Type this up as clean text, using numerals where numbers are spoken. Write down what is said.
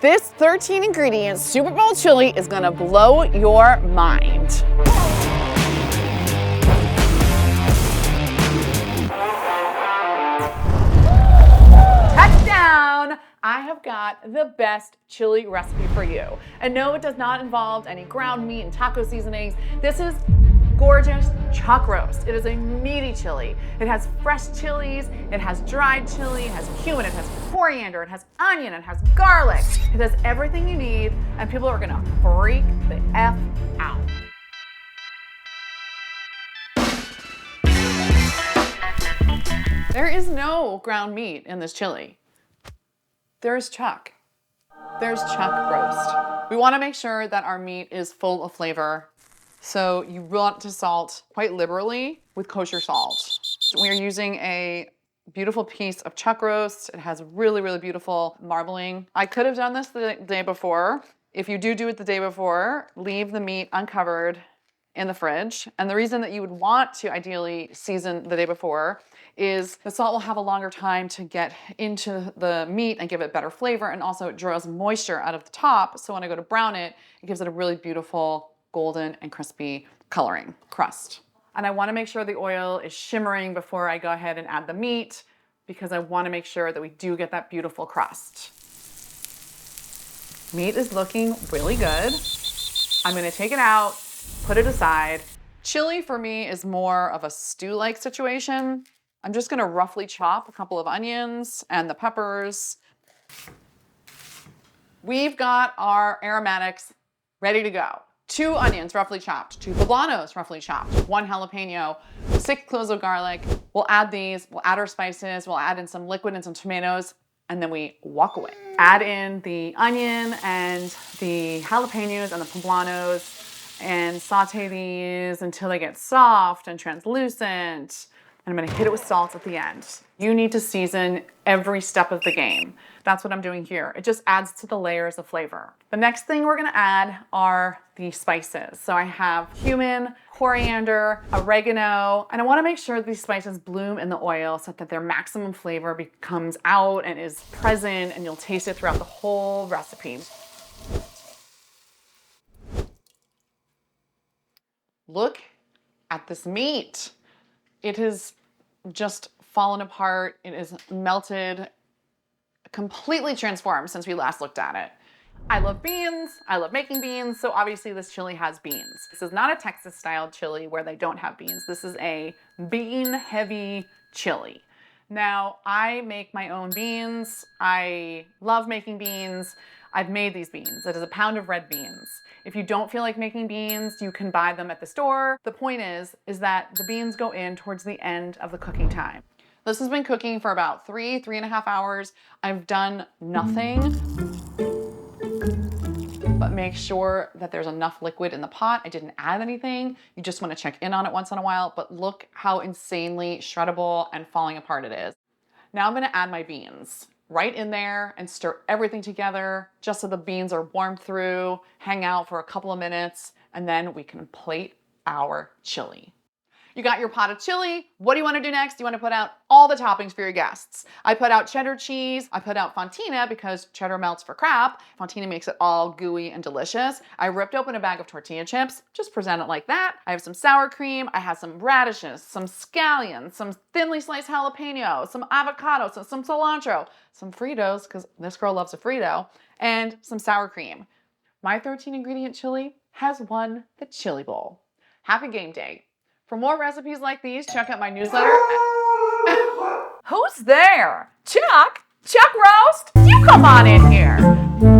This 13 ingredient Super Bowl chili is gonna blow your mind. Touchdown! I have got the best chili recipe for you. And no, it does not involve any ground meat and taco seasonings. This is gorgeous chuck roast. It is a meaty chili. It has fresh chilies, it has dried chili, it has cumin, it has coriander, it has onion, it has garlic. It has everything you need, and people are gonna freak the F out. There is no ground meat in this chili. There's chuck. There's chuck roast. We wanna make sure that our meat is full of flavor. So you want to salt quite liberally with kosher salt. We are using a beautiful piece of chuck roast. It has really, really beautiful marbling. I could have done this the day before. If you do it the day before, leave the meat uncovered in the fridge. And the reason that you would want to ideally season the day before is the salt will have a longer time to get into the meat and give it better flavor. And also it draws moisture out of the top. So when I go to brown it, it gives it a really beautiful golden and crispy coloring crust. And I wanna make sure the oil is shimmering before I go ahead and add the meat, because I wanna make sure that we do get that beautiful crust. Meat is looking really good. I'm gonna take it out, put it aside. Chili for me is more of a stew-like situation. I'm just gonna roughly chop a couple of onions and the peppers. We've got our aromatics ready to go. 2 onions roughly chopped, 2 poblanos roughly chopped, 1 jalapeno, 6 cloves of garlic. We'll add these, we'll add our spices, we'll add in some liquid and some tomatoes, and then we walk away. Add in the onion and the jalapenos and the poblanos and saute these until they get soft and translucent. And I'm gonna hit it with salt at the end. You need to season every step of the game. That's what I'm doing here. It just adds to the layers of flavor. The next thing we're gonna add are the spices. So I have cumin, coriander, oregano, and I wanna make sure these spices bloom in the oil so that their maximum flavor comes out and is present, and you'll taste it throughout the whole recipe. Look at this meat. It has just fallen apart. It is melted, completely transformed since we last looked at it. I love beans. I love making beans. So obviously this chili has beans. This is not a Texas style chili where they don't have beans. This is a bean heavy chili. Now I make my own beans. I love making beans. I've made these beans. It is a pound of red beans. If you don't feel like making beans, you can buy them at the store. The point is that the beans go in towards the end of the cooking time. This has been cooking for about 3.5 hours. I've done nothing but make sure that there's enough liquid in the pot. I didn't add anything. You just want to check in on it once in a while, but look how insanely shreddable and falling apart it is. Now I'm going to add my beans right in there and stir everything together just so the beans are warmed through, hang out for a couple of minutes, and then we can plate our chili. You got your pot of chili. What do you want to do next? You want to put out all the toppings for your guests. I put out cheddar cheese. I put out fontina because cheddar melts for crap. Fontina makes it all gooey and delicious. I ripped open a bag of tortilla chips. Just present it like that. I have some sour cream. I have some radishes, some scallions, some thinly sliced jalapeno, some avocado, some cilantro, some Fritos, because this girl loves a Frito, and some sour cream. My 13 ingredient chili has won the chili bowl. Happy game day. For more recipes like these, check out my newsletter. Who's there? Chuck? Chuck Roast? You come on in here.